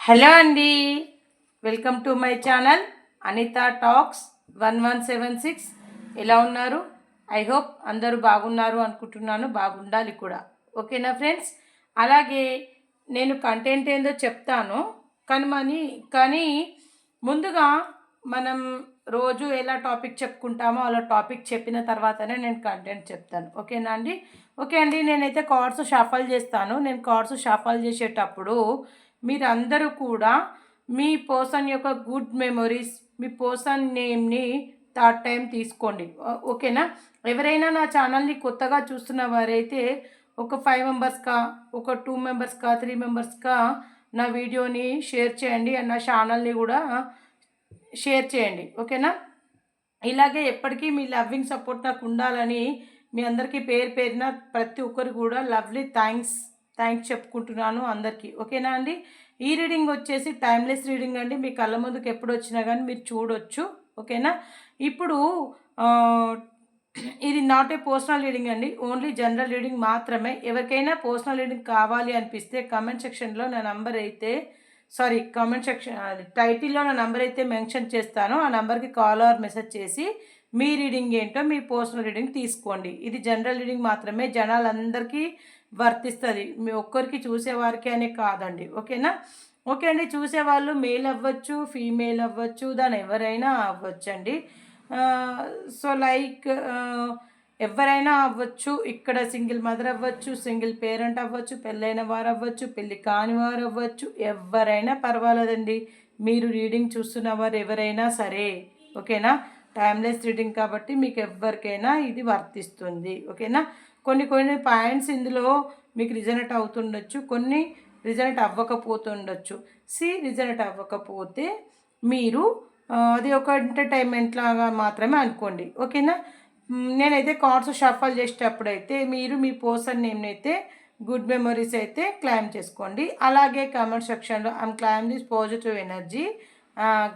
Hello అండి, welcome to my channel Anitha talks 1176. ఎలా ఉన్నారు? ఐ హోప్ అందరూ బాగున్నారు అనుకుంటున్నాను, బాగుండాలి కూడా. ఓకేనా ఫ్రెండ్స్? అలాగే నేను కంటెంట్ ఏందో చెప్తాను, కానీ ముందుగా మనం రోజు ఎలా టాపిక్ చెప్పుకుంటామో అలా టాపిక్ చెప్పిన తర్వాతనే నేను కంటెంట్ చెప్తాను. ఓకేనా అండి? ఓకే అండి, నేనైతే కార్డ్స్ షఫల్ చేస్తాను. నేను కార్డ్స్ షఫల్ చేసేటప్పుడు మీరందరూ కూడా మీ పర్సన్ యొక్క గుడ్ మెమొరీస్, మీ పర్సన్ నేమ్ని థర్డ్ టైం తీసుకోండి. ఓకేనా? ఎవరైనా నా ఛానల్ని కొత్తగా చూస్తున్న వారైతే ఒక 5 మెంబర్స్కా, ఒక 2 మెంబర్స్కా, 3 మెంబర్స్కా నా వీడియోని షేర్ చేయండి అండ్ నా ఛానల్ని కూడా షేర్ చేయండి. ఓకేనా? ఇలాగే ఎప్పటికీ మీ లవ్వింగ్ సపోర్ట్ నాకు ఉండాలని మీ అందరికీ పేరు పేరిన ప్రతి ఒక్కరు కూడా లవ్లీ థ్యాంక్స్ చెప్పుకుంటున్నాను అందరికీ. ఓకేనా అండి? ఈ రీడింగ్ వచ్చేసి టైమ్లెస్ రీడింగ్ అండి. మీ కళ్ళ ముందుకు ఎప్పుడు వచ్చినా కానీ మీరు చూడొచ్చు. ఓకేనా? ఇప్పుడు ఇది నాట్ ఏ పర్సనల్ రీడింగ్ అండి, ఓన్లీ జనరల్ రీడింగ్ మాత్రమే. ఎవరికైనా పర్సనల్ రీడింగ్ కావాలి అనిపిస్తే కామెంట్ సెక్షన్లో నా నంబర్ అయితే కామెంట్ సెక్షన్ టైటిల్లో నా నంబర్ అయితే మెన్షన్ చేస్తాను. ఆ నెంబర్కి కాల్ ఆర్ మెసేజ్ చేసి మీ రీడింగ్ ఏంటో, మీ పర్సనల్ రీడింగ్ తీసుకోండి. ఇది జనరల్ రీడింగ్ మాత్రమే, జనాలందరికీ వర్తిస్తుంది, మీ ఒక్కరికి చూసేవారికి అనే కాదండి. ఓకేనా? ఓకే అండి, చూసేవాళ్ళు మేల్ అవ్వచ్చు, ఫీమేల్ అవ్వచ్చు, దాని ఎవరైనా అవ్వచ్చండి. సో లైక్ ఎవరైనా అవ్వచ్చు. ఇక్కడ సింగిల్ మదర్ అవ్వచ్చు, సింగిల్ పేరెంట్ అవ్వచ్చు, పెళ్ళైన వారు అవ్వచ్చు, పెళ్ళి కాని వారు అవ్వచ్చు, ఎవరైనా పర్వాలేదండి. మీరు రీడింగ్ చూస్తున్న వారు ఎవరైనా సరే. ఓకేనా? టైమ్లెస్ రీడింగ్ కాబట్టి మీకు ఎవరికైనా ఇది వర్తిస్తుంది. ఓకేనా? కొన్ని పాయింట్స్ ఇందులో మీకు రిజనెట్ అవుతుండొచ్చు, కొన్ని రిజనెట్ అవ్వకపోతుండొచ్చు. రిజనెట్ అవ్వకపోతే మీరు అది ఒక ఎంటర్టైన్మెంట్ లాగా మాత్రమే అనుకోండి. ఓకేనా? నేనైతే కార్డ్స్ షఫల్ చేసేటప్పుడు అయితే మీరు మీ పర్సన్ నేమ్ని అయితే గుడ్ మెమరీస్ అయితే క్లైమ్ చేసుకోండి. అలాగే కామెంట్ సెక్షన్లో I'm claim this positive energy,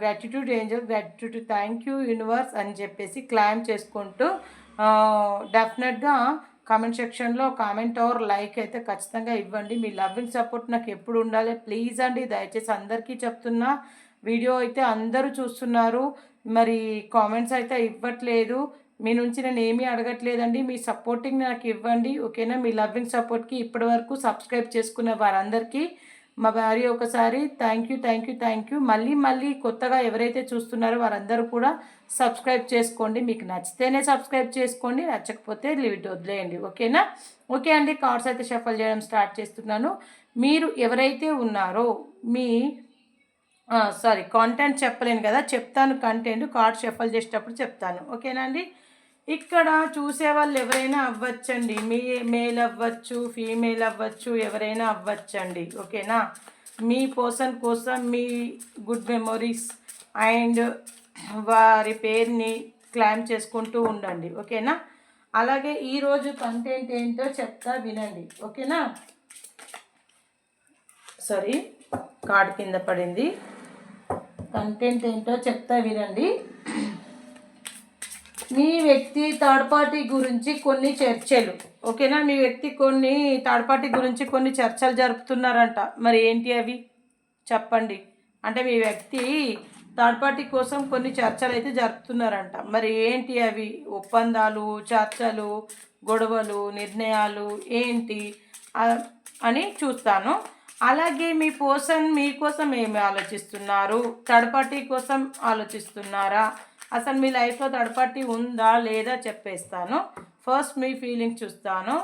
gratitude Angel, gratitude, thank you universe అని చెప్పేసి క్లైమ్ చేసుకుంటూ డెఫినెట్గా కామెంట్ సెక్షన్లో కామెంట్ ఆర్ లైక్ అయితే ఖచ్చితంగా ఇవ్వండి. మీ లవ్వింగ్ సపోర్ట్ నాకు ఎప్పుడు ఉండాలి ప్లీజ్ అండి. దయచేసి అందరికీ చెప్తున్నా, వీడియో అయితే అందరూ చూస్తున్నారు, మరి కామెంట్స్ అయితే ఇవ్వట్లేదు. మీ నుంచి నేను ఏమీ అడగట్లేదండి, మీ సపోర్టింగ్ నాకు ఇవ్వండి. ఓకేనా? మీ లవ్వింగ్ సపోర్ట్కి ఇప్పటి వరకు సబ్స్క్రైబ్ చేసుకున్న వారందరికీ మరి ఒకసారి థ్యాంక్ యూ. మళ్ళీ కొత్తగా ఎవరైతే చూస్తున్నారో వారందరూ కూడా సబ్స్క్రైబ్ చేసుకోండి. మీకు నచ్చితేనే సబ్స్క్రైబ్ చేసుకోండి, నచ్చకపోతే వదిలేయండి. ఓకేనా? ఓకే అండి, కార్డ్స్ అయితే షఫల్ చేయడం స్టార్ట్ చేస్తున్నాను. మీరు ఎవరైతే ఉన్నారో మీ కాంటెంట్ చెప్పలేను కదా, చెప్తాను కంటెంట్ కార్డ్ షఫల్ చేసేటప్పుడు చెప్తాను. ఓకేనా అండి? ఇక్కడ చూసేవాళ్ళు ఎవరైనా అవ్వచ్చండి, మేల్ అవ్వచ్చు, ఫీమేల్ అవ్వచ్చు, ఎవరైనా అవ్వచ్చండి. ఓకేనా? మీ పర్సన్ కోసం మీ గుడ్ మెమొరీస్ అండ్ వారి పేరుని క్లైమ్ చేసుకుంటూ ఉండండి. ఓకేనా? అలాగే ఈరోజు కంటెంట్ ఏంటో చెప్తా వినండి. ఓకేనా? కార్డ్ కింద పడింది. కంటెంట్ ఏంటో చెప్తా వినండి. మీ వ్యక్తి థర్డ్ పార్టీ గురించి కొన్ని చర్చలు. ఓకేనా? మీ వ్యక్తి కొన్ని థర్డ్ పార్టీ గురించి కొన్ని చర్చలు జరుపుతున్నారంట. మరి ఏంటి అవి చెప్పండి. అంటే మీ వ్యక్తి థర్డ్ పార్టీ కోసం కొన్ని చర్చలు అయితే జరుపుతున్నారంట. మరి ఏంటి అవి? ఒప్పందాలు, చర్చలు, గొడవలు, నిర్ణయాలు ఏంటి అని చూస్తాను. అలాగే మీ పర్సన్ మీకోసం ఏమి ఆలోచిస్తున్నారు? థర్డ్ పార్టీ కోసం ఆలోచిస్తున్నారా? అసలు మీ లైఫ్లో థర్డ్ పార్టీ ఉందా లేదా చెప్పేస్తాను. ఫస్ట్ మీ ఫీలింగ్స్ చూస్తాను,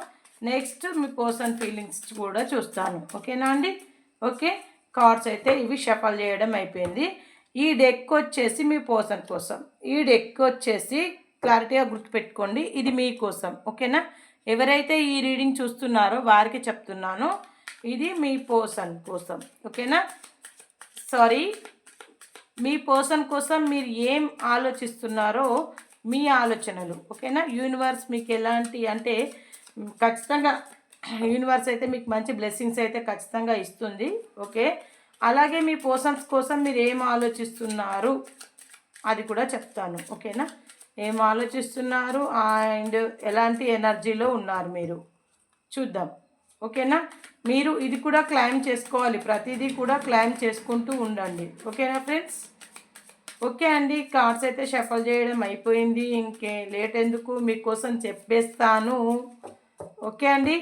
నెక్స్ట్ మీ పర్సన్ ఫీలింగ్స్ కూడా చూస్తాను. ఓకేనా అండి? ఓకే, కార్డ్స్ అయితే ఇవి షఫల్ చేయడం అయిపోయింది. ఈ డెక్ వచ్చేసి మీ పర్సన్ కోసం, ఈ డెక్ వచ్చేసి క్లారిటీగా గుర్తుపెట్టుకోండి, ఇది మీకోసం. ఓకేనా? ఎవరైతే ఈ రీడింగ్ చూస్తున్నారో వారికి చెప్తున్నాను, ఇది మీ పర్సన్ కోసం. ఓకేనా? మీ పర్సన్ కోసం మీరు ఏం ఆలోచిస్తున్నారో మీ ఆలోచనలు. ఓకేనా? యూనివర్స్ మీకు ఎలాంటి అంటే ఖచ్చితంగా యూనివర్స్ అయితే మీకు మంచి బ్లెస్సింగ్స్ అయితే ఖచ్చితంగా ఇస్తుంది. ఓకే, అలాగే మీ పర్సన్స్ కోసం మీరు ఏం ఆలోచిస్తున్నారు అది కూడా చెప్తాను. ఓకేనా? ఏం ఆలోచిస్తున్నారు అండ్ ఎలాంటి ఎనర్జీలో ఉన్నారు మీరు చూద్దాం. ఓకేనా. మీరు ఇది కూడా క్లైమ్ చేసుకోవాలి, ప్రతిదీ కూడా క్లైమ్ చేసుకుంటూ ఉండండి. ఓకేనా ఫ్రెండ్స్. ఓకే అండి, కార్డ్స్ అయితే షఫల్ చేయడం అయిపోయింది. ఇంకే లేట్ ఎందుకు, మీకోసం చెప్పేస్తాను. ఓకే అండి.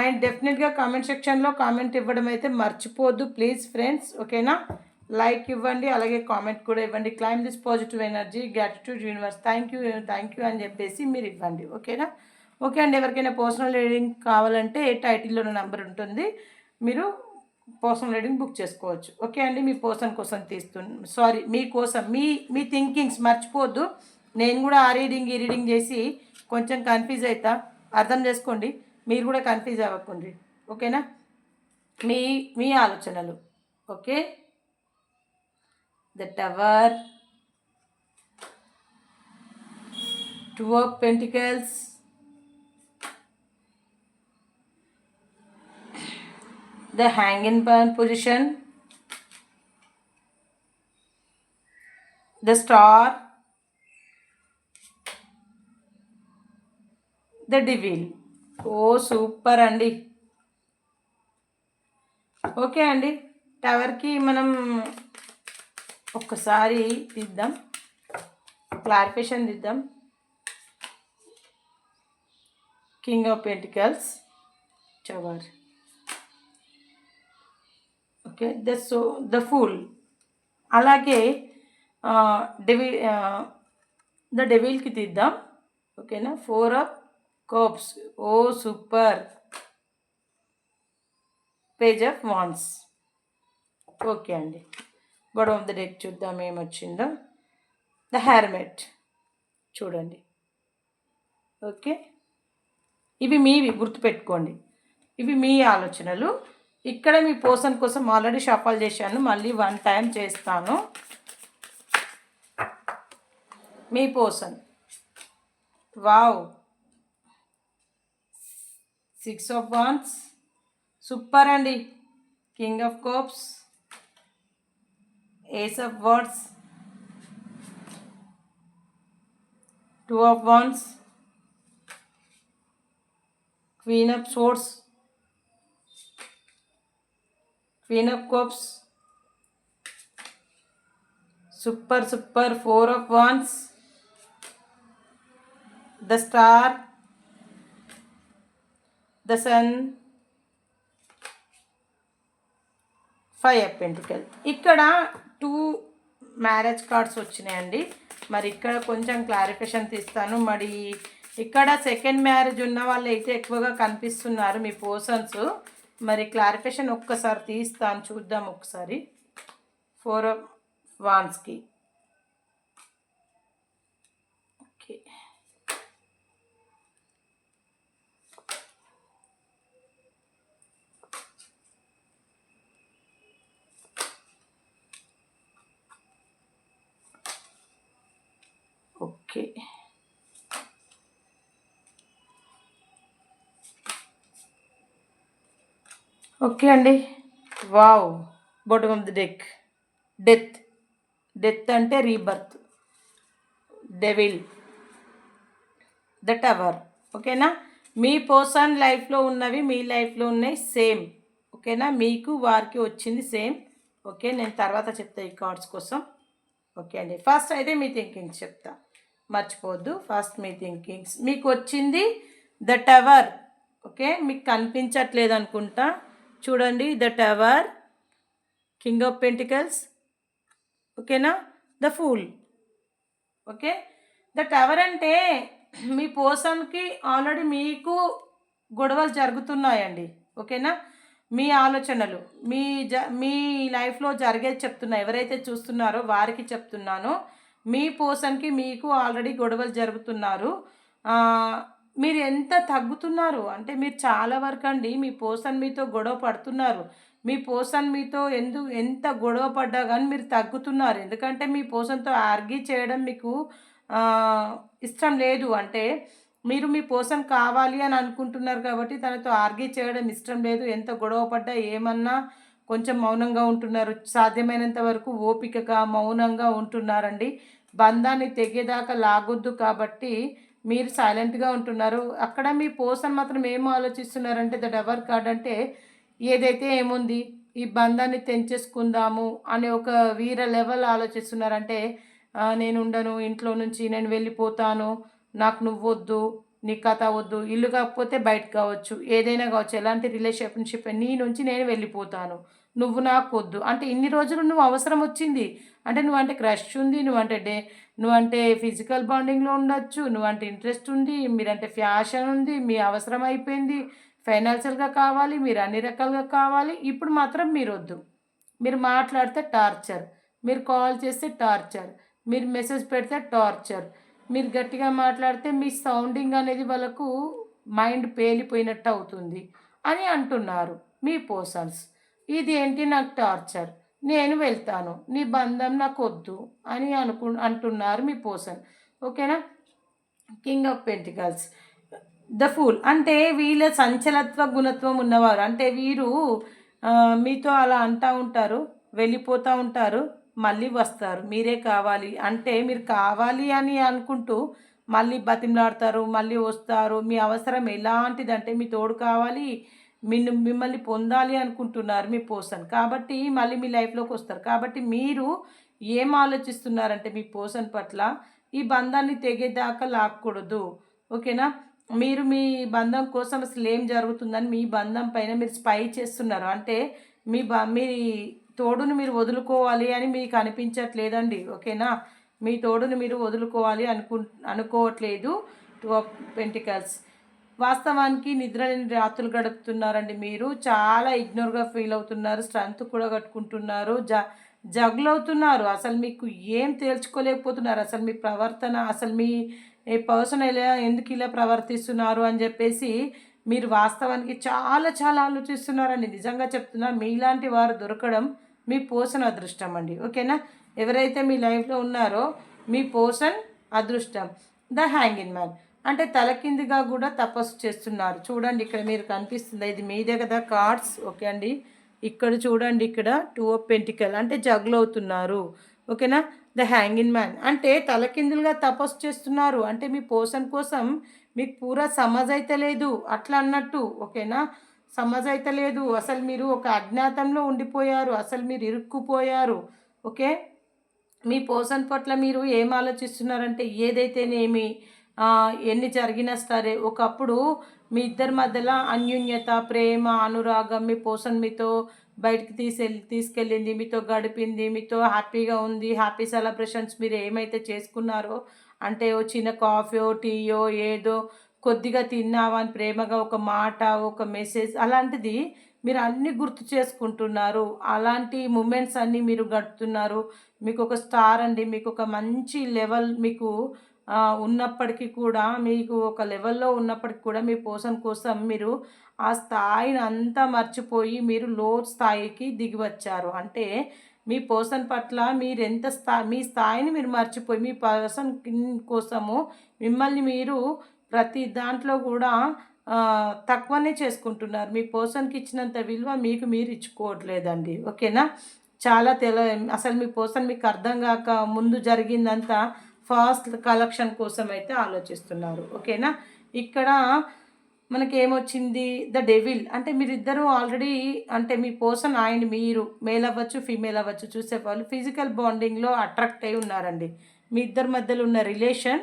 అండ్ డెఫినెట్గా కామెంట్ సెక్షన్లో కామెంట్ ఇవ్వడం అయితే మర్చిపోద్దు ప్లీజ్ ఫ్రెండ్స్. ఓకేనా. లైక్ ఇవ్వండి, అలాగే కామెంట్ కూడా ఇవ్వండి. Claim this positive energy, gratitude universe, thank you అని చెప్పేసి మీరు ఇవ్వండి. ఓకేనా. ఓకే అండి. ఎవరికైనా పర్సనల్ రీడింగ్ కావాలంటే టైటిల్లో నెంబర్ ఉంటుంది, మీరు పర్సనల్ రీడింగ్ బుక్ చేసుకోవచ్చు. ఓకే అండి. మీ పర్సన్ కోసం మీకోసం మీ థింకింగ్స్ మర్చిపోద్దు. నేను కూడా ఆ రీడింగ్ ఈ రీడింగ్ చేసి కొంచెం కన్ఫ్యూజ్ అవుతా, అర్థం చేసుకోండి. మీరు కూడా కన్ఫ్యూజ్ అవ్వకండి. ఓకేనా. మీ మీ ఆలోచనలు. Okay. The tower, 2 of Pentacles, the Hanging Man position, the Star, the Devil. ఓ సూపర్ అండి. ఓకే అండి. టవర్కి మనం ఒక్కసారి తీద్దాం, క్లారిఫికేషన్ తీద్దాం. King of pentacles, tower. Okay. The fool. అలాగే ద డెవిల్కి తీద్దాం. ఓకేనా. 4 ఆఫ్ కప్స్. ఓ super. Page of wands. Okay అండి. బాటమ్ ఆఫ్ ద డెక్ చూద్దాం ఏమొచ్చిందో. ద హెర్మిట్ చూడండి. ఓకే. ఇవి మీవి, గుర్తుపెట్టుకోండి. ఇవి మీ ఆలోచనలు. ఇక్కడ మీ పర్సన్ కోసం ఆల్రెడీ షఫల్ చేశాను, మళ్ళీ 1 టైం చేస్తాను. మీ person, wow, 6 of wands, super అండి. King of cups, ace of wands, 2 of wands, queen of swords, queen of cups, super 4 of wands, the star, the sun, 5 of pentacle. ఇక్కడ 2 marriage cards వచ్చినాయండి. మరి ఇక్కడ కొంచెం clarification తీస్తాను. మరి ఇక్కడ second marriage ఉన్న వాళ్ళు అయితే ఎక్కువగా కనిపిస్తున్నారు మీ పర్సన్స్. మరి క్లారిఫికేషన్ ఒక్కసారి తీస్తాను, చూద్దాం ఒకసారి. 4 ఆఫ్ వాండ్స్కి. ఓకే. ఓకే. ఓకే అండి. Wow. Bottom of the deck, death అంటే రీబర్త్, డెవిల్, ద టవర్. ఓకేనా. మీ పర్సన్ లైఫ్లో ఉన్నవి మీ లైఫ్లో ఉన్నాయి సేమ్. ఓకేనా. మీకు వారికి వచ్చింది సేమ్. ఓకే. నేను తర్వాత చెప్తా ఈ కార్డ్స్ కోసం. ఓకే అండి. ఫస్ట్ అయితే మీ థింకింగ్స్ చెప్తా, మర్చిపోవద్దు. ఫస్ట్ మీ థింకింగ్స్. మీకు వచ్చింది ద టవర్. ఓకే. మీకు కనిపించట్లేదు అనుకుంటా, చూడండి. The tower, king of pentacles. ఓకేనా. The fool. Okay. The tower అంటే మీ పర్సన్కి ఆల్రెడీ మీకు గొడవలు జరుగుతున్నాయండి. ఓకేనా. మీ ఆలోచనలు మీ లైఫ్లో జరిగేది చెప్తున్నా, ఎవరైతే చూస్తున్నారో వారికి చెప్తున్నానో. మీ పర్సన్కి మీకు ఆల్రెడీ గొడవలు జరుగుతున్నారు. మీరు ఎంత తగ్గుతున్నారు అంటే, మీరు చాలా వరకు అండి మీ పర్సన్ మీతో గొడవ పడుతున్నారు. మీ పర్సన్ మీతో ఎంత గొడవ పడ్డా కానీ మీరు తగ్గుతున్నారు. ఎందుకంటే మీ పర్సన్తో ఆర్గ్యూ చేయడం మీకు ఇష్టం లేదు. అంటే మీరు మీ పర్సన్ కావాలి అని అనుకుంటున్నారు కాబట్టి తనతో ఆర్గ్యూ చేయడం ఇష్టం లేదు. ఎంత గొడవ పడ్డా ఏమన్నా కొంచెం మౌనంగా ఉంటున్నారు. సాధ్యమైనంత వరకు ఓపికగా మౌనంగా ఉంటున్నారండి. బంధాన్ని తెగేదాకా లాగొద్దు కాబట్టి మీరు సైలెంట్గా ఉంటున్నారు. అక్కడ మీ పర్సన్ మాత్రం ఏం ఆలోచిస్తున్నారంటే ద డబర్ కార్డ్ అంటే ఏదైతే ఏముంది ఈ బంధాన్ని తెంచేసుకుందాము అనే ఒక వీర లెవెల్ ఆలోచిస్తున్నారంటే నేను ఉండను ఇంట్లో నుంచి, నేను వెళ్ళిపోతాను, నాకు నువ్వొద్దు, నీ కథ వద్దు, ఇల్లు కాకపోతే బయట కావచ్చు, ఏదైనా కావచ్చు, ఎలాంటి రిలేషన్షిప్ నీ నుంచి నేను వెళ్ళిపోతాను, నువ్వు నాకు వద్దు అంటే ఇన్ని రోజులు నువ్వు అవసరం వచ్చింది అంటే నువ్వంటే క్రష్ ఉంది, నువ్వంటే ఫిజికల్ బాండింగ్లో ఉండొచ్చు, నువ్వంటే ఇంట్రెస్ట్ ఉంది, మీరంటే ఫ్యాషన్ ఉంది, మీ అవసరం అయిపోయింది, ఫైనాన్షియల్గా కావాలి, మీరు అన్ని రకాలుగా కావాలి. ఇప్పుడు మాత్రం మీరు వద్దు, మీరు మాట్లాడితే టార్చర్, మీరు కాల్ చేస్తే టార్చర్, మీరు మెసేజ్ పెడితే టార్చర్, మీరు గట్టిగా మాట్లాడితే మీ సౌండింగ్ అనేది వాళ్ళకు మైండ్ పేలిపోయినట్టు అవుతుంది అని అంటున్నారు మీ పర్సన్స్. ఇది ఏంటి నాకు టార్చర్, నేను వెళ్తాను, నీ బంధం నాకు వద్దు అని అంటున్నారు మీ పర్సన్. ఓకేనా. King of pentacles, the fool అంటే వీళ్ళ సంచలత్వ గుణత్వం ఉన్నవారు. అంటే వీరు మీతో అలా అంటూ ఉంటారు, వెళ్ళిపోతూ ఉంటారు, మళ్ళీ వస్తారు, మీరే కావాలి అంటే మీరు కావాలి అని అనుకుంటూ మళ్ళీ బతిమలాడతారు, మళ్ళీ వస్తారు. మీ అవసరం ఎలాంటిదంటే మీ తోడు కావాలి, మిమ్మల్ని పొందాలి అనుకుంటున్నారు మీ పర్సన్. కాబట్టి మళ్ళీ మీ లైఫ్లోకి వస్తారు. కాబట్టి మీరు ఏం ఆలోచిస్తున్నారంటే మీ పర్సన్ పట్ల ఈ బంధాన్ని తెగేదాకా లాక్కూడదు. ఓకేనా. మీరు మీ బంధం కోసం అసలు ఏం జరుగుతుందని మీ బంధం పైన మీరు స్పై చేస్తున్నారు. అంటే మీ తోడును మీరు వదులుకోవాలి అని మీకు అనిపించట్లేదండి. ఓకేనా. మీ తోడును మీరు వదులుకోవాలి అనుకోవట్లేదు. టూ ఆఫ్ పెంటికల్స్, వాస్తవానికి నిద్రలేని రాత్రులు గడుపుతున్నారండి మీరు. చాలా ఇగ్నోర్గా ఫీల్ అవుతున్నారు, స్ట్రెంత్ కూడా కట్టుకుంటున్నారు, జగులవుతున్నారు. అసలు మీకు ఏం తేల్చుకోలేకపోతున్నారు. అసలు మీ ప్రవర్తన, అసలు మీ పర్సన్ ఎందుకు ఇలా ప్రవర్తిస్తున్నారు అని చెప్పేసి మీరు వాస్తవానికి చాలా చాలా ఆలోచిస్తున్నారండి. నిజంగా చెప్తున్నా, మీలాంటి వారు దొరకడం మీ పర్సన్ అదృష్టం అండి. ఓకేనా. ఎవరైతే మీ లైఫ్లో ఉన్నారో మీ పర్సన్ అదృష్టం. ద హ్యాంగింగ్ మ్యాన్ అంటే తలకిందిగా కూడా తపస్సు చేస్తున్నారు. చూడండి ఇక్కడ మీరు కనిపిస్తుంది, ఇది మీదే కదా కార్డ్స్. ఓకే అండి. ఇక్కడ చూడండి, ఇక్కడ టూ ఆఫ్ పెంటికల్ అంటే జగ్లు అవుతున్నారు. ఓకేనా. ద హ్యాంగింగ్ మ్యాన్ అంటే తలకిందులుగా తపస్సు చేస్తున్నారు. అంటే మీ పర్సన్ కోసం మీకు పూరా సమజ్ అయితే లేదు అట్లా అన్నట్టు. ఓకేనా. సమజ్ అయితే లేదు. అసలు మీరు ఒక అజ్ఞాతంలో ఉండిపోయారు, అసలు మీరు ఇరుక్కుపోయారు. ఓకే. మీ పర్సన్ పట్ల మీరు ఏం ఆలోచిస్తున్నారంటే ఏదైతేనేమి ఎన్ని జరిగినా సరే ఒకప్పుడు మీ ఇద్దరి మధ్యలో అన్యోన్యత, ప్రేమ, అనురాగం, మీ పర్సన్ మీతో బయటికి తీసుకెళ్ళింది, మీతో గడిపింది, మీతో హ్యాపీగా ఉంది, హ్యాపీ సెలబ్రేషన్స్ మీరు ఏమైతే చేసుకున్నారో అంటే ఓ చిన్న కాఫీయో టీయో ఏదో కొద్దిగా తిన్నావా అని ప్రేమగా ఒక మాట, ఒక మెసేజ్ అలాంటిది మీరు అన్నీ గుర్తు చేసుకుంటున్నారు. అలాంటి మూమెంట్స్ అన్నీ మీరు గడుపుతున్నారు. మీకు ఒక స్టార్ అండి, మీకు ఒక మంచి లెవెల్ మీకు ఉన్నప్పటికీ కూడా, మీకు ఒక లెవెల్లో ఉన్నప్పటికి కూడా మీ పర్సన్ కోసం మీరు ఆ స్థాయిని అంతా మర్చిపోయి మీరు లో స్థాయికి దిగి వచ్చారు. అంటే మీ పర్సన్ పట్ల మీరు ఎంత మీ స్థాయిని మీరు మర్చిపోయి మీ పర్సన్ కోసము మిమ్మల్ని మీరు ప్రతి దాంట్లో కూడా తక్కువనే చేసుకుంటున్నారు. మీ పర్సన్కి ఇచ్చినంత విలువ మీకు మీరు ఇచ్చుకోవట్లేదండి. ఓకేనా. చాలా అసలు మీ పర్సన్ మీకు అర్థం కాక ముందు జరిగిందంతా ఫాస్ట్ కలెక్షన్ కోసం అయితే ఆలోచిస్తున్నారు. ఓకేనా. ఇక్కడ మనకి ఏమొచ్చింది, ద డెవిల్ అంటే మీరిద్దరూ ఆల్రెడీ అంటే మీ పర్సన్ ఆయన మీరు మేల్ అవ్వచ్చు, ఫీమేల్ అవ్వచ్చు, చూసేవాళ్ళు ఫిజికల్ బాండింగ్లో అట్రాక్ట్ అయి ఉన్నారండి. మీ ఇద్దరి మధ్యలో ఉన్న రిలేషన్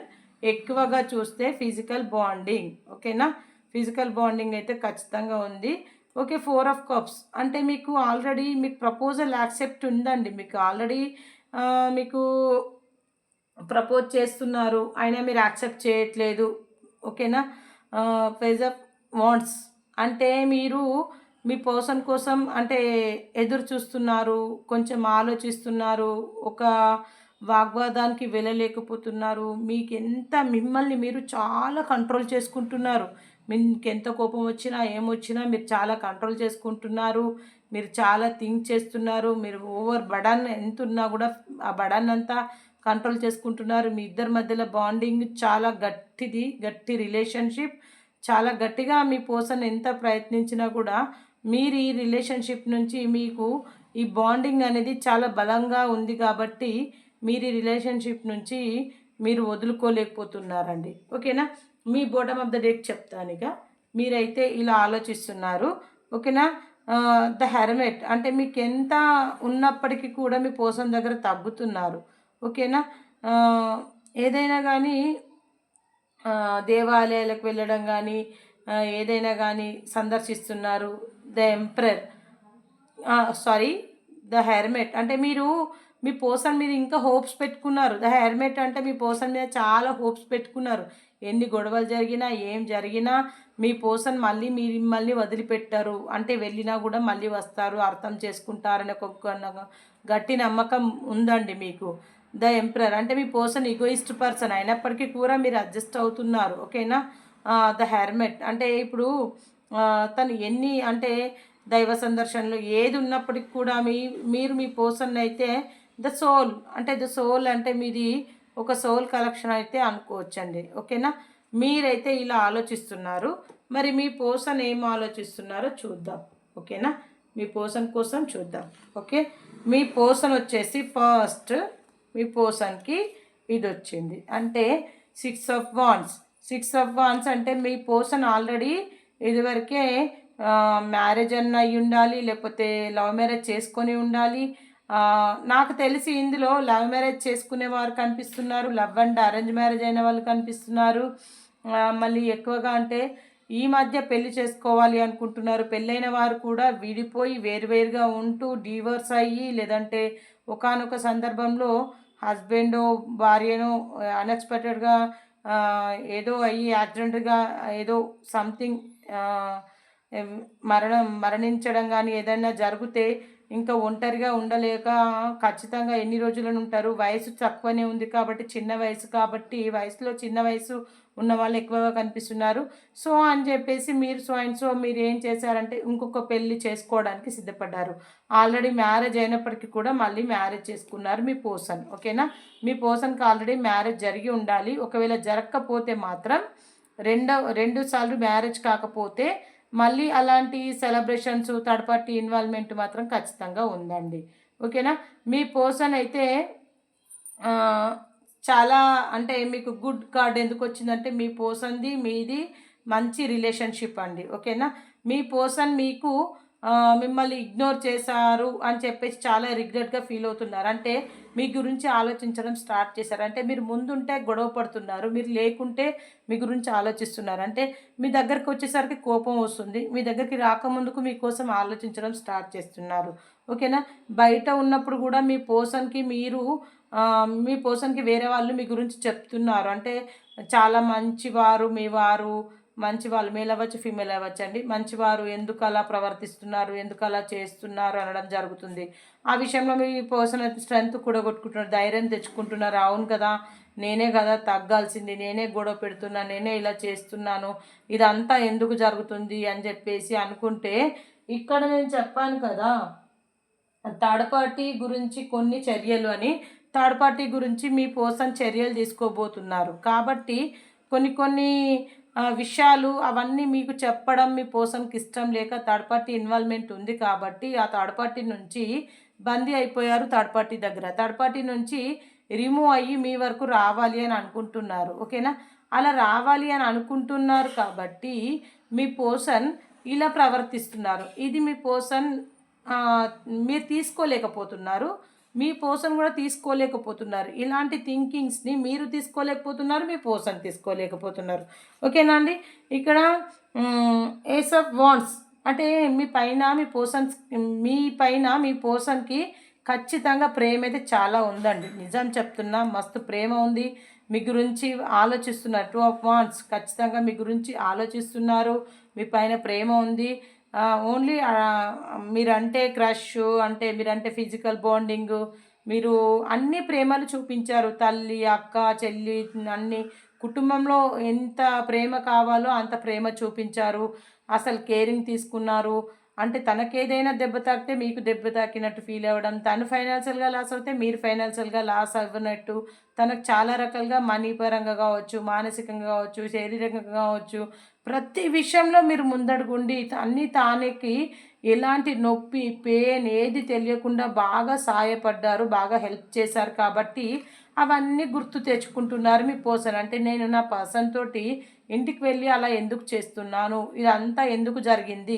ఎక్కువగా చూస్తే ఫిజికల్ బాండింగ్. ఓకేనా. ఫిజికల్ బాండింగ్ అయితే ఖచ్చితంగా ఉంది. ఓకే. 4 ఆఫ్ కప్స్ అంటే మీకు ఆల్రెడీ మీకు ప్రపోజల్ యాక్సెప్ట్ ఉందండి. మీకు ఆల్రెడీ మీకు ప్రపోజ్ చేస్తున్నారు, అయినా మీరు యాక్సెప్ట్ చేయట్లేదు. ఓకేనా. పేజ్ ఆఫ్ వాంట్స్ అంటే మీరు మీ పర్సన్ కోసం అంటే ఎదురు చూస్తున్నారు, కొంచెం ఆలోచిస్తున్నారు, ఒక వాగ్వాదానికి వెళ్ళలేకపోతున్నారు. మిమ్మల్ని మీరు చాలా కంట్రోల్ చేసుకుంటున్నారు. మీకు ఎంత కోపం వచ్చినా ఏమొచ్చినా మీరు చాలా కంట్రోల్ చేసుకుంటున్నారు. మీరు చాలా థింక్ చేస్తున్నారు. మీరు ఓవర్ బడన్ ఎంత ఉన్నా కూడా ఆ బడన్ అంతా కంట్రోల్ చేసుకుంటున్నారు. మీ ఇద్దరి మధ్యలో బాండింగ్ చాలా గట్టి రిలేషన్షిప్. చాలా గట్టిగా మీ పర్సన్ ఎంత ప్రయత్నించినా కూడా మీరు ఈ రిలేషన్షిప్ నుంచి మీకు ఈ బాండింగ్ అనేది చాలా బలంగా ఉంది కాబట్టి మీరు ఈ రిలేషన్షిప్ నుంచి మీరు వదులుకోలేకపోతున్నారండి. ఓకేనా? మీ బాటమ్ ఆఫ్ ద డేక్ చెప్తాను ఇక. మీరైతే ఇలా ఆలోచిస్తున్నారు. ఓకేనా? ద హెర్మిట్ అంటే మీకెంత ఉన్నప్పటికీ కూడా మీ పర్సన్ దగ్గర తగ్గుతున్నారు. ఓకేనా? ఏదైనా గానీ దేవాలయాలకు వెళ్ళడం గానీ, ఏదైనా గానీ సందర్శిస్తున్నారు. The emperor sorry the hermit అంటే మీరు మీ పర్సన్ మీద ఇంకా హోప్స్ పెట్టుకున్నారు. ద హెర్మిట్ అంటే మీ పర్సన్ మీద చాలా హోప్స్ పెట్టుకున్నారు. ఎన్ని గొడవలు జరిగినా, ఏం జరిగినా మీ పర్సన్ మళ్ళీ మిమ్మల్ని వదిలిపెట్టరు. అంటే వెళ్ళినా కూడా మళ్ళీ వస్తారు, అర్థం చేసుకుంటారని ఒక గట్టి నమ్మకం ఉందండి మీకు. ద ఎంపరర్ అంటే మీ పర్సన్ ఈగోయిస్ట్ పర్సన్ అయినప్పటికీ కూడా మీరు అడ్జస్ట్ అవుతున్నారు. ఓకేనా? ద హెర్మిట్ అంటే ఇప్పుడు తను ఎన్ని అంటే దైవ సందర్శనలు ఏది ఉన్నప్పటికి కూడా మీరు మీ పర్సన్ అయితే ద సోల్ అంటే ద సోల్ అంటే మీది ఒక సోల్ కలెక్షన్ అయితే అనుకోవచ్చండి. ఓకేనా? మీరైతే ఇలా ఆలోచిస్తున్నారు. మరి మీ పర్సన్ ఏం ఆలోచిస్తున్నారో చూద్దాం. ఓకేనా? మీ పర్సన్ కోసం చూద్దాం. ఓకే, మీ పర్సన్ వచ్చేసి ఫస్ట్ మీ పర్సన్కి ఇది వచ్చింది అంటే 6 ఆఫ్ వాండ్స్ అంటే మీ పర్సన్ ఆల్రెడీ ఇదివరకే మ్యారేజ్ అన్న అయ్యి ఉండాలి, లేకపోతే లవ్ మ్యారేజ్ చేసుకొని ఉండాలి. నాకు తెలిసి ఇందులో లవ్ మ్యారేజ్ చేసుకునే వారు కనిపిస్తున్నారు, లవ్ అండ్ అరేంజ్ మ్యారేజ్ అయిన వాళ్ళు కనిపిస్తున్నారు. మళ్ళీ ఎక్కువగా అంటే ఈ మధ్య పెళ్లి చేసుకోవాలి అనుకుంటున్నారు. పెళ్ళైన వారు కూడా విడిపోయి వేరువేరుగా ఉంటూ డివోర్స్ అయ్యి, లేదంటే ఒకానొక సందర్భంలో హస్బెండో భార్యనో అన్ఎక్స్పెక్టెడ్గా ఏదో అయ్యి యాక్సిడెంట్గా ఏదో సంథింగ్ మరణించడం కానీ ఏదైనా జరిగితే ఇంకా ఒంటరిగా ఉండలేక ఖచ్చితంగా ఎన్ని రోజులను ఉంటారు. వయసు తక్కువనే ఉంది కాబట్టి, చిన్న వయసు కాబట్టి, వయసులో చిన్న వయసు ఉన్న వాళ్ళు ఎక్కువగా కనిపిస్తున్నారు. సో అని చెప్పేసి మీరు సో అండ్ సో మీరు ఏం చేశారంటే ఇంకొక పెళ్ళి చేసుకోవడానికి సిద్ధపడ్డారు. ఆల్రెడీ మ్యారేజ్ అయినప్పటికీ కూడా మళ్ళీ మ్యారేజ్ చేసుకున్నారు మీ పర్సన్. ఓకేనా? మీ పర్సన్కి ఆల్రెడీ మ్యారేజ్ జరిగి ఉండాలి. ఒకవేళ జరగకపోతే మాత్రం రెండు సార్లు మ్యారేజ్ కాకపోతే మళ్ళీ అలాంటి సెలబ్రేషన్స్ థర్డ్ పార్టీ ఇన్వాల్వ్మెంట్ మాత్రం ఖచ్చితంగా ఉందండి. ఓకేనా? మీ పర్సన్ అయితే చాలా అంటే మీకు గుడ్ కార్డ్ ఎందుకు వచ్చిందంటే మీ పర్సన్ది మీది మంచి రిలేషన్షిప్ అండి. ఓకేనా? మీ పర్సన్ మీకు మిమ్మల్ని ఇగ్నోర్ చేశారు అని చెప్పేసి చాలా రిగ్రెట్గా ఫీల్ అవుతున్నారు. అంటే మీ గురించి ఆలోచించడం స్టార్ట్ చేశారు. అంటే మీరు ముందుంటే గొడవ పడుతున్నారు, మీరు లేకుంటే మీ గురించి ఆలోచిస్తున్నారు. అంటే మీ దగ్గరికి వచ్చేసరికి కోపం వస్తుంది, మీ దగ్గరికి రాకముందుకు మీకోసం ఆలోచించడం స్టార్ట్ చేస్తున్నారు. ఓకేనా? బయట ఉన్నప్పుడు కూడా మీ పర్సన్కి వేరే వాళ్ళు మీ గురించి చెప్తున్నారు. అంటే చాలా మంచివారు, మీ వారు మంచివాళ్ళు, మేల్ అవ్వచ్చు ఫీమేల్ అవ్వచ్చు అండి. మంచివారు, ఎందుకు అలా ప్రవర్తిస్తున్నారు, ఎందుకు అలా చేస్తున్నారు అనడం జరుగుతుంది. ఆ విషయంలో మీ పర్సన్ స్ట్రెంగ్త్ కూడగొట్టుకుంటున్నారు, ధైర్యం తెచ్చుకుంటున్నారు. అవును కదా, నేనే కదా తగ్గాల్సింది, నేనే గొడవ పెడుతున్నాను, నేనే ఇలా చేస్తున్నాను, ఇదంతా ఎందుకు జరుగుతుంది అని చెప్పేసి అనుకుంటే, ఇక్కడ నేను చెప్పాను కదా థర్డ్ పార్టీ గురించి కొన్ని చర్యలు అని. థర్డ్ పార్టీ గురించి మీ పర్సన్ చర్యలు తీసుకోబోతున్నారు. కాబట్టి కొన్ని విషయాలు అవన్నీ మీకు చెప్పడం మీ పర్సన్కి ఇష్టం లేక థర్డ్ పార్టీ ఇన్వాల్వ్మెంట్ ఉంది కాబట్టి ఆ థర్డ్ పార్టీ నుంచి బందీ అయిపోయారు. థర్డ్ పార్టీ దగ్గర థర్డ్ పార్టీ నుంచి రిమూవ్ అయ్యి మీ వరకు రావాలి అని అనుకుంటున్నారు. ఓకేనా? అలా రావాలి అని అనుకుంటున్నారు కాబట్టి మీ పర్సన్ ఇలా ప్రవర్తిస్తున్నారు. ఇది మీ పర్సన్ మీరు తీసుకోలేకపోతున్నారు, మీ పర్సన్ కూడా తీసుకోలేకపోతున్నారు. ఇలాంటి థింకింగ్స్ని మీరు తీసుకోలేకపోతున్నారు, మీ పర్సన్ తీసుకోలేకపోతున్నారు. ఓకేనా అండి? ఇక్కడ ఏస్ ఆఫ్ వాండ్స్ అంటే మీ పైన మీ పర్సన్కి ఖచ్చితంగా ప్రేమ అయితే చాలా ఉందండి. నిజం చెప్తున్నా, మస్తు ప్రేమ ఉంది. మీ గురించి ఆలోచిస్తున్నారు. 2 ఆఫ్ వాండ్స్ ఖచ్చితంగా మీ గురించి ఆలోచిస్తున్నారు. మీ పైన ప్రేమ ఉంది. ఓన్లీ మీరంటే క్రష్, అంటే మీరంటే ఫిజికల్ బాండింగు, మీరు అన్ని ప్రేమలు చూపించారు. తల్లి, అక్క, చెల్లి అన్ని కుటుంబంలో ఎంత ప్రేమ కావాలో అంత ప్రేమ చూపించారు. అసలు కేరింగ్ తీసుకున్నారు. అంటే తనకేదైనా దెబ్బ తాకితే మీకు దెబ్బ తాకినట్టు ఫీల్ అవ్వడం, తను ఫైనాన్షియల్గా లాస్ అవుతే మీరు ఫైనాన్షియల్గా లాస్ అవ్వనట్టు, తనకు చాలా రకాలుగా మనీ పరంగా కావచ్చు, మానసికంగా కావచ్చు, శారీరకంగా కావచ్చు, ప్రతి విషయంలో మీరు ముందడుగుండి అన్నీ తానేకి ఎలాంటి నొప్పి, పెయిన్ ఏది తెలియకుండా బాగా సాయపడ్డారు, బాగా హెల్ప్ చేశారు కాబట్టి అవన్నీ గుర్తు తెచ్చుకుంటున్నారు మీ పర్సన్. అంటే నేను నా పర్సన్ తోటి ఇంటికి వెళ్ళి అలా ఎందుకు చేస్తున్నాను, ఇదంతా ఎందుకు జరిగింది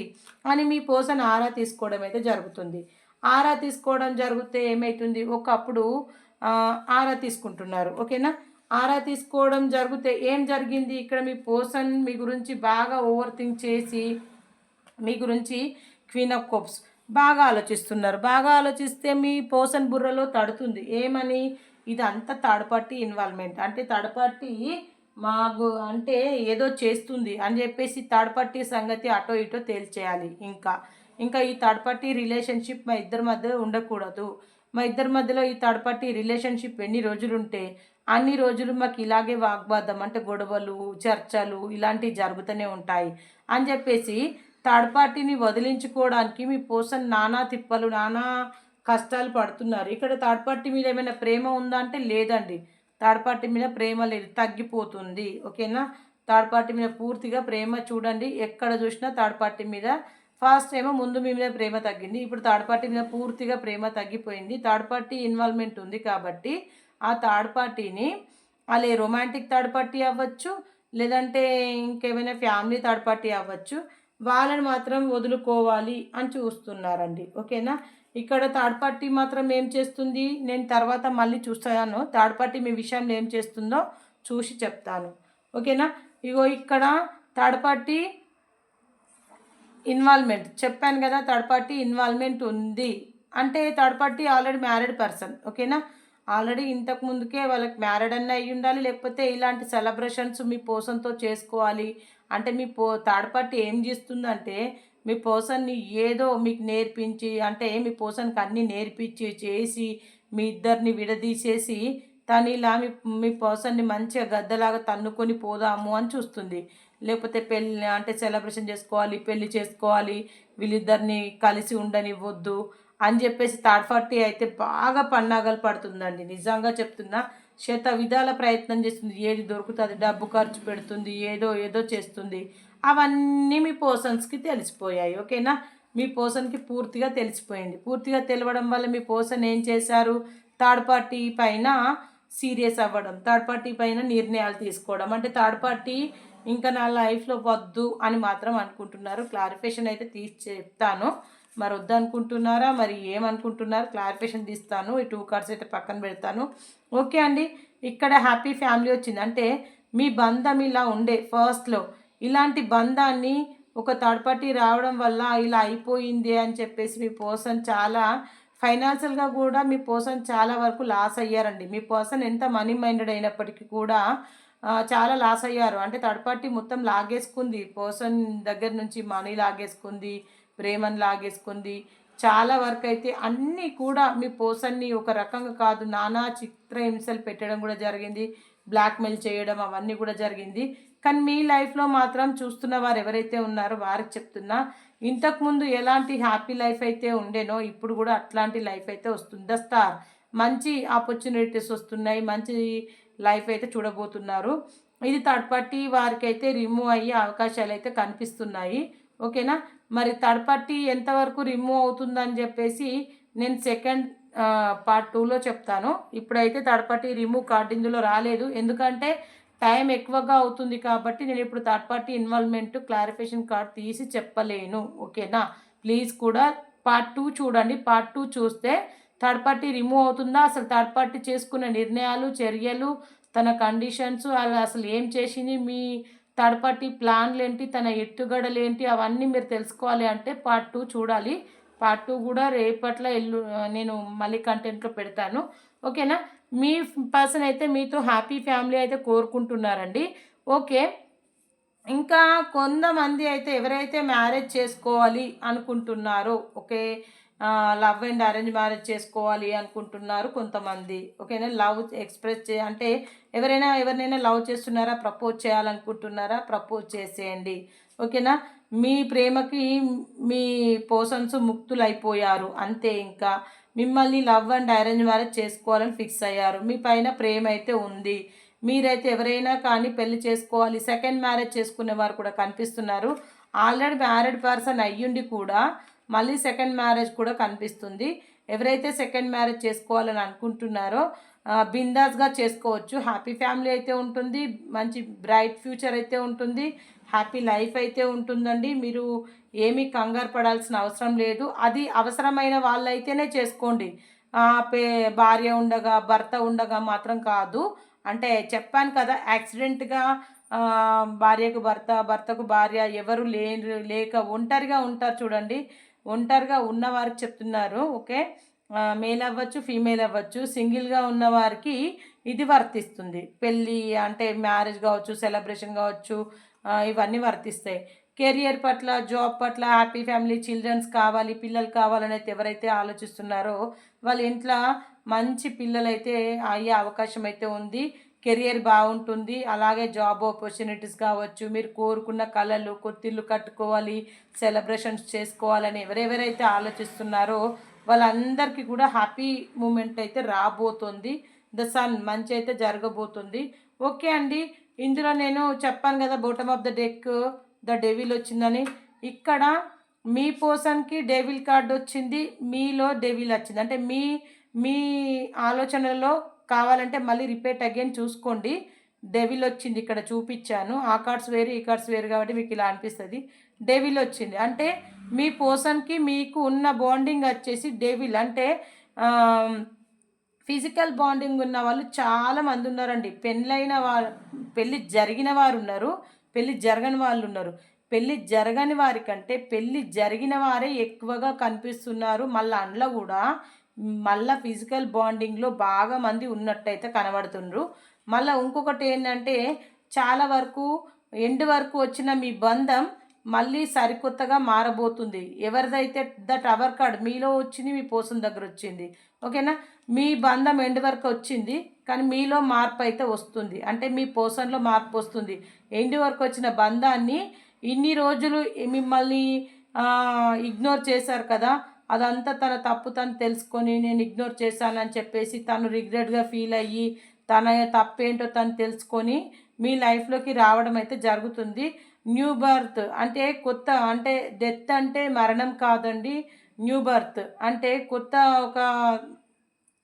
అని మీ పర్సన్ ఆరా తీసుకోవడం అయితే జరుగుతుంది. ఆరా తీసుకోవడం జరిగితే ఏమవుతుంది, ఒకప్పుడు ఆరా తీసుకుంటున్నారు. ఓకేనా? ఆరా తీసుకోవడం జరిగితే ఏం జరిగింది, ఇక్కడ మీ పర్సన్ మీ గురించి బాగా ఓవర్ థింక్ చేసి మీ గురించి క్వీన్ ఆఫ్ కప్స్ బాగా ఆలోచిస్తున్నారు. బాగా ఆలోచిస్తే మీ పర్సన్ బుర్రలో తడుతుంది. ఏమని, ఇదంతా థర్డ్ పార్టీ ఇన్వాల్వ్మెంట్. అంటే థర్డ్ పార్టీ మాకు అంటే ఏదో చేస్తుంది అని చెప్పేసి థర్డ్ పార్టీ సంగతి అటో ఇటో తేల్చేయాలి. ఇంకా ఈ థర్డ్ పార్టీ రిలేషన్షిప్ మా ఇద్దరి మధ్యలో ఉండకూడదు. మా ఇద్దరి మధ్యలో ఈ థర్డ్ పార్టీ రిలేషన్షిప్ ఎన్ని రోజులు ఉంటే అన్ని రోజులు మాకు ఇలాగే వాగ్వాదం అంటే గొడవలు, చర్చలు ఇలాంటివి జరుగుతూనే ఉంటాయి అని చెప్పేసి థర్డ్ పార్టీని వదిలించుకోవడానికి మీ పర్సన్ నానా తిప్పలు, నానా కష్టాలు పడుతున్నారు. ఇక్కడ థర్డ్ పార్టీ మీద ఏమైనా ప్రేమ ఉందా అంటే లేదండి. థర్డ్ పార్టీ మీద ప్రేమ లేదు, తగ్గిపోతుంది. ఓకేనా? థర్డ్ పార్టీ మీద పూర్తిగా ప్రేమ చూడండి, ఎక్కడ చూసినా థర్డ్ పార్టీ మీద ఫస్ట్ ఏమో ముందు మీ మీద ప్రేమ తగ్గింది, ఇప్పుడు థర్డ్ పార్టీ మీద పూర్తిగా ప్రేమ తగ్గిపోయింది. థర్డ్ పార్టీ ఇన్వాల్వ్మెంట్ ఉంది కాబట్టి ఆ థర్డ్ పార్టీని అలా రొమాంటిక్ థర్డ్ పార్టీ అవ్వచ్చు, లేదంటే ఇంకేమైనా ఫ్యామిలీ థర్డ్ పార్టీ అవ్వచ్చు, వాళ్ళని మాత్రం వదులుకోవాలి అని చూస్తున్నారండి. ఓకేనా? ఇక్కడ థర్డ్ పార్టీ మాత్రం ఏం చేస్తుంది, నేను తర్వాత మళ్ళీ చూస్తాను థర్డ్ పార్టీ మీ విషయంలో ఏం చేస్తుందో చూసి చెప్తాను. ఓకేనా? ఇగో ఇక్కడ థర్డ్ పార్టీ ఇన్వాల్వ్మెంట్ చెప్పాను కదా, థర్డ్ పార్టీ ఇన్వాల్వ్మెంట్ ఉంది అంటే third party already married person. ఓకేనా? ఆల్రెడీ ఇంతకు ముందుకే వాళ్ళకి మ్యారీడ్ అన్న అయ్యి ఉండాలి, లేకపోతే ఇలాంటి సెలబ్రేషన్స్ మీ పర్సన్తో చేసుకోవాలి. అంటే మీ థర్డ్ పార్టీ ఏం చేస్తుందంటే మీ పర్సన్ని ఏదో మీకు నేర్పించి, అంటే మీ పర్సన్కి అన్నీ నేర్పించి చేసి మీ ఇద్దరిని విడదీసేసి తను ఇలా మీ పర్సన్ని మంచిగా గద్దలాగా తన్నుకొని పోదాము అని చూస్తుంది. లేకపోతే పెళ్ళి అంటే సెలబ్రేషన్ చేసుకోవాలి, పెళ్ళి చేసుకోవాలి, వీళ్ళిద్దరిని కలిసి ఉండనివ్వద్దు అని చెప్పేసి థర్డ్ పార్టీ అయితే బాగా పన్నాగాలు పడుతుందండి. నిజంగా చెప్తున్నా, శత విధాల ప్రయత్నం చేస్తుంది, ఏది దొరుకుతుంది డబ్బు ఖర్చు పెడుతుంది, ఏదో ఏదో చేస్తుంది. అవన్నీ మీ పర్సన్స్కి తెలిసిపోయాయి. ఓకేనా? మీ పర్సన్కి పూర్తిగా తెలిసిపోయింది. పూర్తిగా తెలవడం వల్ల మీ పర్సన్ ఏం చేశారు, థర్డ్ పార్టీ పైన సీరియస్ అవ్వడం, థర్డ్ పార్టీ పైన నిర్ణయాలు తీసుకోవడం. అంటే థర్డ్ పార్టీ ఇంకా నా లైఫ్లో వద్దు అని మాత్రం అనుకుంటున్నారు. క్లారిఫికేషన్ అయితే తీసి చెప్తాను. మరి వద్దనుకుంటున్నారా, మరి ఏమనుకుంటున్నారు, క్లారిఫికేషన్ తీస్తాను. ఈ 2 కార్డ్స్ అయితే పక్కన పెడతాను. ఓకే అండి, ఇక్కడ హ్యాపీ ఫ్యామిలీ వచ్చింది. అంటే మీ బంధం ఇలా ఉండే ఫస్ట్లో ఇలాంటి బంధాన్ని ఒక థర్డ్ పార్టీ రావడం వల్ల ఇలా అయిపోయింది అని చెప్పేసి మీ పర్సన్ చాలా ఫైనాన్షియల్గా కూడా మీ పర్సన్ చాలా వరకు లాస్ అయ్యారండి. మీ పర్సన్ ఎంత మనీ మైండెడ్ అయినప్పటికీ కూడా చాలా లాస్ అయ్యారు. అంటే థర్డ్ పార్టీ మొత్తం లాగేసుకుంది, పర్సన్ దగ్గర నుంచి మనీ లాగేసుకుంది, ప్రేమను లాగేసుకుంది. చాలా వరకు అయితే అన్నీ కూడా మీ పర్సన్ని ఒక రకంగా కాదు నానా చిత్రహింసలు పెట్టడం కూడా జరిగింది, బ్లాక్మెయిల్ చేయడం అవన్నీ కూడా జరిగింది. కానీ మీ లైఫ్లో మాత్రం చూస్తున్న వారు ఎవరైతే ఉన్నారో వారికి చెప్తున్నా, ఇంతకుముందు ఎలాంటి హ్యాపీ లైఫ్ అయితే ఉండేనో ఇప్పుడు కూడా అట్లాంటి లైఫ్ అయితే వస్తుంది. ద స్టార్ మంచి ఆపర్చునిటీస్ వస్తున్నాయి, మంచి లైఫ్ అయితే చూడబోతున్నారు. ఇది థర్డ్ పార్టీ వారికి అయితే రిమూవ్ అయ్యే అవకాశాలు అయితే కనిపిస్తున్నాయి. ఓకేనా? మరి థర్డ్ పార్టీ ఎంతవరకు రిమూవ్ అవుతుందని చెప్పేసి నేను సెకండ్ పార్ట్ 2లో చెప్తాను. ఇప్పుడైతే థర్డ్ పార్టీ రిమూవ్ కార్డు ఇందులో రాలేదు, ఎందుకంటే టైం ఎక్కువగా అవుతుంది కాబట్టి నేను ఇప్పుడు third party involvement clarification card తీసి చెప్పలేను. ఓకేనా? ప్లీజ్ కూడా పార్ట్ 2 చూడండి. పార్ట్ 2 చూస్తే థర్డ్ పార్టీ రిమూవ్ అవుతుందా, అసలు థర్డ్ పార్టీ చేసుకున్న నిర్ణయాలు, చర్యలు, తన కండిషన్స్, అలా అసలు ఏం చేసింది, మీ థర్డ్ పార్టీ ప్లాన్లు ఏంటి, తన ఎత్తుగడలు ఏంటి, అవన్నీ మీరు తెలుసుకోవాలి అంటే పార్ట్ 2 చూడాలి. పార్ట్ 2 కూడా రేపట్ల నేను మళ్ళీ కంటెంట్లో పెడతాను. ఓకేనా? మీ పర్సన్ అయితే మీతో హ్యాపీ ఫ్యామిలీ అయితే కోరుకుంటున్నారండి. ఓకే, ఇంకా కొంతమంది అయితే ఎవరైతే మ్యారేజ్ చేసుకోవాలి అనుకుంటున్నారో, okay, love and arrange marriage చేసుకోవాలి అనుకుంటున్నారు కొంతమంది. ఓకేనా? లవ్ ఎక్స్ప్రెస్ అంటే ఎవరినైనా లవ్ చేస్తున్నారా, ప్రపోజ్ చేయాలనుకుంటున్నారా, ప్రపోజ్ చేసేయండి. ఓకేనా? మీ ప్రేమకి మీ పర్సన్స్ ముక్తులైపోయారు అంతే. ఇంకా మిమ్మల్ని లవ్ అండ్ అరేంజ్ మ్యారేజ్ చేసుకోవాలని ఫిక్స్ అయ్యారు. మీ పైన ప్రేమ అయితే ఉంది. మీరైతే ఎవరైనా కానీ పెళ్లి చేసుకోవాలి, సెకండ్ మ్యారేజ్ చేసుకునే వారు కూడా కనిపిస్తున్నారు. ఆల్రెడీ మ్యారీడ్ పర్సన్ అయ్యుండి కూడా మళ్ళీ సెకండ్ మ్యారేజ్ కూడా కనిపిస్తుంది. ఎవరైతే సెకండ్ మ్యారేజ్ చేసుకోవాలని అనుకుంటున్నారో బిందాస్గా చేసుకోవచ్చు. హ్యాపీ ఫ్యామిలీ అయితే ఉంటుంది, మంచి బ్రైట్ ఫ్యూచర్ అయితే ఉంటుంది, హ్యాపీ లైఫ్ అయితే ఉంటుందండి. మీరు ఏమీ కంగారు పడాల్సిన అవసరం లేదు. అది అవసరమైన వాళ్ళైతేనే చేసుకోండి. భార్య ఉండగా భర్త ఉండగా మాత్రం కాదు. అంటే చెప్పాను కదా, యాక్సిడెంట్గా భార్యకు భర్త, భర్తకు భార్య ఎవరు లేక ఒంటరిగా ఉంటారు చూడండి. ఒంటరిగా ఉన్నవారికి చెప్తున్నారు. ఓకే, మేల్ అవ్వచ్చు, ఫీమేల్ అవ్వచ్చు. సింగిల్గా ఉన్నవారికి ఇది వర్తిస్తుంది. పెళ్ళి అంటే మ్యారేజ్ కావచ్చు, సెలబ్రేషన్ కావచ్చు, ఇవన్నీ వర్తిస్తాయి. కెరియర్ పట్ల, జాబ్ పట్ల, హ్యాపీ ఫ్యామిలీ, చిల్డ్రన్స్ కావాలి, పిల్లలు కావాలని అయితే ఎవరైతే ఆలోచిస్తున్నారో వాళ్ళ ఇంట్లో మంచి పిల్లలైతే అయ్యే అవకాశం అయితే ఉంది. కెరియర్ బాగుంటుంది. అలాగే జాబ్ ఆపర్చునిటీస్ కావచ్చు, మీరు కోరుకున్న కళలు, కొత్తిల్లు కట్టుకోవాలి, సెలబ్రేషన్స్ చేసుకోవాలని ఎవరెవరైతే ఆలోచిస్తున్నారో వాళ్ళందరికీ కూడా హ్యాపీ మూమెంట్ అయితే రాబోతుంది. ద సన్ మంచి అయితే జరగబోతుంది. ఓకే అండి, ఇందులో నేను చెప్పాను కదా bottom of the deck the devil వచ్చిందని. ఇక్కడ మీ పర్సన్కి డెవిల్ కార్డ్ వచ్చింది, మీలో డెవిల్ వచ్చింది. అంటే మీ మీ ఆలోచనలో కావాలంటే మళ్ళీ రిపీట్ అగైన్ చూసుకోండి. డెవిల్ వచ్చింది, ఇక్కడ చూపించాను. ఆ కార్డ్స్ వేరు, ఈ కార్డ్స్ వేరు కాబట్టి మీకు ఇలా అనిపిస్తుంది. డెవిల్ వచ్చింది అంటే మీ పర్సన్కి మీకు ఉన్న బాండింగ్ వచ్చేసి డెవిల్ అంటే ఫిజికల్ బాండింగ్ ఉన్న వాళ్ళు చాలామంది ఉన్నారండి. పెళ్ళి జరిగిన వారు ఉన్నారు, పెళ్ళి జరగని వాళ్ళు ఉన్నారు. పెళ్ళి జరగని వారికంటే పెళ్ళి జరిగిన వారే ఎక్కువగా కనిపిస్తున్నారు. మళ్ళీ అందులో కూడా మళ్ళీ ఫిజికల్ బాండింగ్లో బాగా మంది ఉన్నట్టయితే కనబడుతుండ్రు. మళ్ళీ ఇంకొకటి ఏంటంటే చాలా వరకు ఎండ్ వరకు వచ్చిన మీ బంధం మళ్ళీ సరికొత్తగా మారబోతుంది. ఎవరిదైతే ద టవర్ కార్డ్ మీలో వచ్చింది, మీ పర్సన్ దగ్గర వచ్చింది. ఓకేనా, మీ బంధం ఎండ్ వరకు వచ్చింది, కానీ మీలో మార్పు అయితే వస్తుంది. అంటే మీ పర్సన్లో మార్పు వస్తుంది. ఎండ్ వరకు వచ్చిన బంధాన్ని ఇన్ని రోజులు మిమ్మల్ని ఇగ్నోర్ చేశారు కదా, అదంతా తన తప్పు తను తెలుసుకొని నేను ఇగ్నోర్ చేశానని చెప్పేసి తను రిగ్రెట్గా ఫీల్ అయ్యి తన తప్పేంటో తను తెలుసుకొని మీ లైఫ్లోకి రావడం అయితే జరుగుతుంది. న్యూ బర్త్ అంటే కొత్త, అంటే డెత్ అంటే మరణం కాదండి. న్యూ బర్త్ అంటే కొత్త ఒక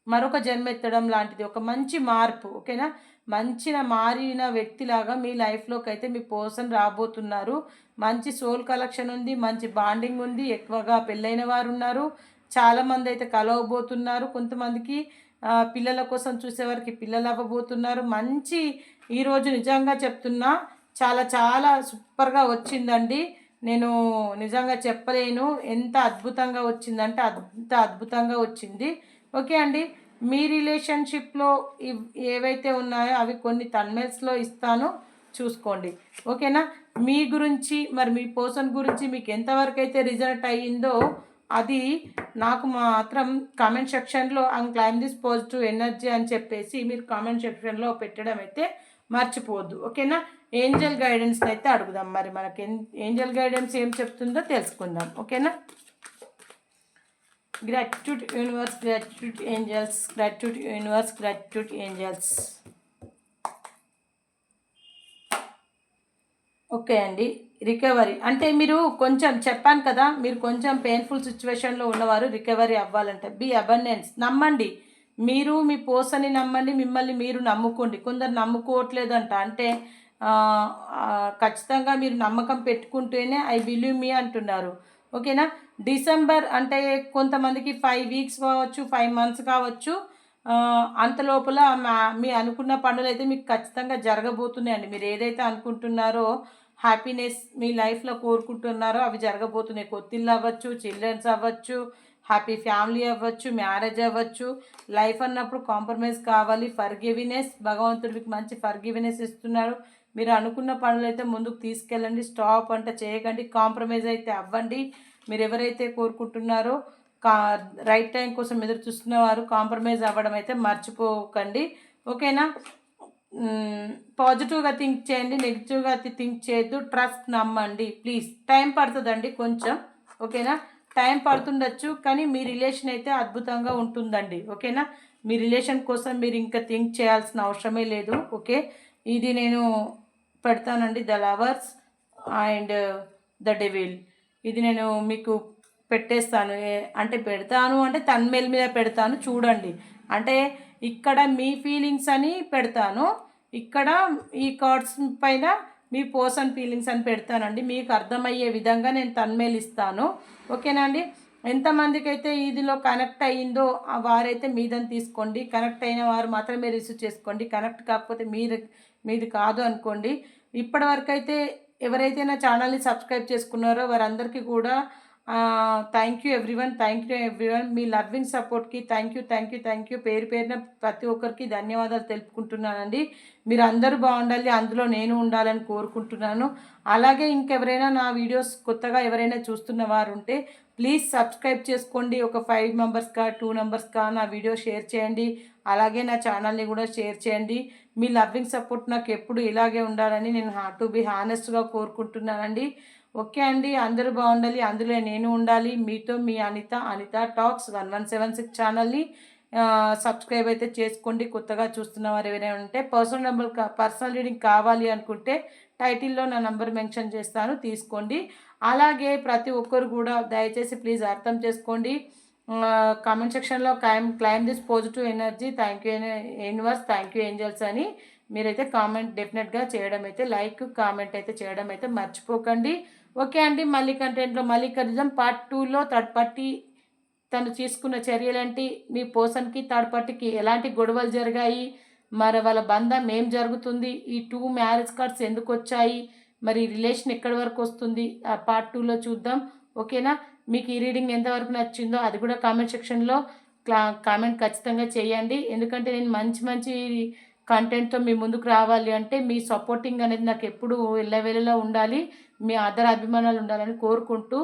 మరొక జన్మెత్తడం లాంటిది, ఒక మంచి మార్పు. ఓకేనా, మంచిగా మారిన వ్యక్తిలాగా మీ లైఫ్లోకి అయితే మీ పర్సన్ రాబోతున్నారు. మంచి సోల్ కలెక్షన్ ఉంది, మంచి బాండింగ్ ఉంది, ఎక్కువగా పెళ్ళైన వారు ఉన్నారు, చాలామంది అయితే కలవబోతున్నారు. కొంతమందికి పిల్లల కోసం చూసేవారికి పిల్లలు అవ్వబోతున్నారు. మంచి ఈరోజు నిజంగా చెప్తున్నా చాలా చాలా సూపర్గా వచ్చిందండి. నేను నిజంగా చెప్పలేను ఎంత అద్భుతంగా వచ్చిందంటే అంత అద్భుతంగా వచ్చింది. ఓకే అండి, మీ రిలేషన్షిప్లో ఏవైతే ఉన్నాయో అవి కొన్ని థంబ్నెయిల్స్లో ఇస్తాను, చూసుకోండి. ఓకేనా, మీ గురించి మరి మీ పర్సన్ గురించి మీకు ఎంతవరకు అయితే రిజల్ట్ అయ్యిందో అది నాకు మాత్రం కామెంట్ సెక్షన్లో క్లైమ్ దిస్ పాజిటివ్ ఎనర్జీ అని చెప్పేసి మీరు కామెంట్ సెక్షన్లో పెట్టడం అయితే మర్చిపోవద్దు. ఓకేనా, ఏంజల్ గైడెన్స్ అయితే అడుగుదాం. మరి మనకి ఏంజల్ గైడెన్స్ ఏం చెప్తుందో తెలుసుకుందాం. ఓకేనా, gratitude universe, gratitude angels, gratitude universe, gratitude angels. Okay అండి, రికవరీ అంటే మీరు కొంచెం చెప్పాను కదా, మీరు కొంచెం పెయిన్ఫుల్ సిచ్యువేషన్లో ఉన్నవారు రికవరీ అవ్వాలంటే బీ అబండెన్స్, నమ్మండి. మీరు మీ పర్సన్ని నమ్మండి, మిమ్మల్ని మీరు నమ్ముకోండి. కొందరు నమ్ముకోవట్లేదంట, అంటే ఖచ్చితంగా మీరు నమ్మకం పెట్టుకుంటేనే ఐ బిలీవ్ మీ అంటున్నారు. ఓకేనా, డిసెంబర్ అంటే కొంతమందికి 5 వీక్స్ కావచ్చు, 5 మంత్స్ కావచ్చు. అంత లోపల మీ అనుకున్న పనులు అయితే మీకు ఖచ్చితంగా జరగబోతున్నాయండి. మీరు ఏదైతే అనుకుంటున్నారో హ్యాపీనెస్ మీ లైఫ్లో కోరుకుంటున్నారో అవి జరగబోతున్నాయి. కొత్తిల్లు అవ్వచ్చు, చిల్డ్రన్స్ అవ్వచ్చు, హ్యాపీ ఫ్యామిలీ అవ్వచ్చు, మ్యారేజ్ అవ్వచ్చు. లైఫ్ అన్నప్పుడు కాంప్రమైజ్ కావాలి. ఫర్గివ్నెస్, భగవంతుడు మీకు మంచి ఫర్గివ్నెస్ ఇస్తున్నారు. మీరు అనుకున్న పనులు అయితే ముందుకు తీసుకెళ్ళండి. స్టాప్ అంటే చేయకండి, కాంప్రమైజ్ అయితే అవ్వండి. మీరు ఎవరైతే కోరుకుంటున్నారో రైట్ టైం కోసం ఎదురు చూస్తున్నవారు కాంప్రమైజ్ అవ్వడం అయితే మర్చిపోకండి. ఓకేనా, పాజిటివ్గా థింక్ చేయండి, నెగిటివ్గా థింక్ చేయొద్దు. ట్రస్ట్, నమ్మండి ప్లీజ్. టైం పడుతుందండి కొంచెం. ఓకేనా, టైం పడుతుండొచ్చు, కానీ మీ రిలేషన్ అయితే అద్భుతంగా ఉంటుందండి. ఓకేనా, మీ రిలేషన్ కోసం మీరు ఇంకా థింక్ చేయాల్సిన అవసరమే లేదు. ఓకే, ఇది నేను పెడతానండి, the lovers and the devil. ఇది నేను మీకు పెట్టేస్తాను. అంటే పెడతాను అంటే థంబ్‌నెయిల్ మీద పెడతాను చూడండి. అంటే ఇక్కడ మీ ఫీలింగ్స్ అని పెడతాను. ఇక్కడ ఈ కార్డ్స్ పైన మీ పర్సన్ ఫీలింగ్స్ అని పెడతానండి. మీకు అర్థమయ్యే విధంగా నేను థంబ్‌నెయిల్ ఇస్తాను. ఓకేనా అండి? ఎంతమందికైతే ఇదిలో కనెక్ట్ అయ్యిందో వారైతే మీదని తీసుకోండి. కనెక్ట్ అయిన వారు మాత్రమే రిసీవ్ చేసుకోండి. కనెక్ట్ కాకపోతే మీది కాదు అనుకోండి. ఇప్పటివరకైతే ఎవరైతే నా ఛానల్‌ని సబ్స్క్రైబ్ చేసుకున్నారో వారందరికీ కూడా థ్యాంక్ యూ ఎవ్రీవన్. మీ లవ్వింగ్ సపోర్ట్‌కి థ్యాంక్ యూ. పేరు పేరున ప్రతి ఒక్కరికి ధన్యవాదాలు తెలుపుకుంటున్నానండి. మీరందరూ బాగుండాలి, అందులో నేను ఉండాలని కోరుకుంటున్నాను. అలాగే ఇంకెవరైనా నా వీడియోస్ కొత్తగా ఎవరైనా చూస్తున్న వారు ఉంటే ప్లీజ్ సబ్స్క్రైబ్ చేసుకోండి. ఒక 5 మెంబర్స్‌కా 2 మెంబర్స్‌కా నా వీడియో షేర్ చేయండి. అలాగే నా ఛానల్ని కూడా షేర్ చేయండి. మీ లవ్వింగ్ సపోర్ట్ నాకు ఎప్పుడు ఇలాగే ఉండాలని నేను టు బీ హానెస్ట్గా కోరుకుంటున్నానండి. ఓకే అండి, అందరూ బాగుండాలి, అందులో నేను ఉండాలి. మీతో మీ అనిత టాక్స్ 1176 ఛానల్ని సబ్స్క్రైబ్ అయితే చేసుకోండి. కొత్తగా చూస్తున్న వారు ఎవరైనా ఉంటే పర్సనల్ రీడింగ్ కావాలి అనుకుంటే టైటిల్లో నా నంబర్ మెన్షన్ చేస్తాను, తీసుకోండి. అలాగే ప్రతి ఒక్కరు కూడా దయచేసి ప్లీజ్ అర్థం చేసుకోండి. కామెంట్ సెక్షన్లో claim this positive energy, thank you universe, thank you angels అని మీరైతే కామెంట్ డెఫినెట్గా చేయడం అయితే లైక్ కామెంట్ అయితే చేయడం అయితే మర్చిపోకండి. ఓకే అండి, మళ్ళీ కంటెంట్లో మళ్ళీ కలుద్దాం. పార్ట్ 2లో థర్డ్ పార్టీ తను తీసుకున్న చర్యలేంటి, మీ పర్సన్కి థర్డ్ పార్టీకి ఎలాంటి గొడవలు జరిగాయి, మరి వాళ్ళ బంధం ఏం జరుగుతుంది, ఈ 2 మ్యారేజ్ కార్డ్స్ ఎందుకు వచ్చాయి, మరి రిలేషన్ ఎక్కడి వరకు వస్తుంది, ఆ పార్ట్ 2లో చూద్దాం. ఓకేనా? మీకు ఈ రీడింగ్ ఎంతవరకు నచ్చిందో అది కూడా కామెంట్ సెక్షన్లో కామెంట్ ఖచ్చితంగా చేయండి. ఎందుకంటే నేను మంచి మంచి కంటెంట్తో మీ ముందుకు రావాలి అంటే మీ సపోర్టింగ్ అనేది నాకు ఎప్పుడు ఎల్లవేళలా ఉండాలి, మీ ఆదర అభిమానాలు ఉండాలని కోరుకుంటూ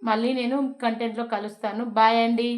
మళ్ళీ నేను కంటెంట్లో కలుస్తాను. బాయ్ అండి.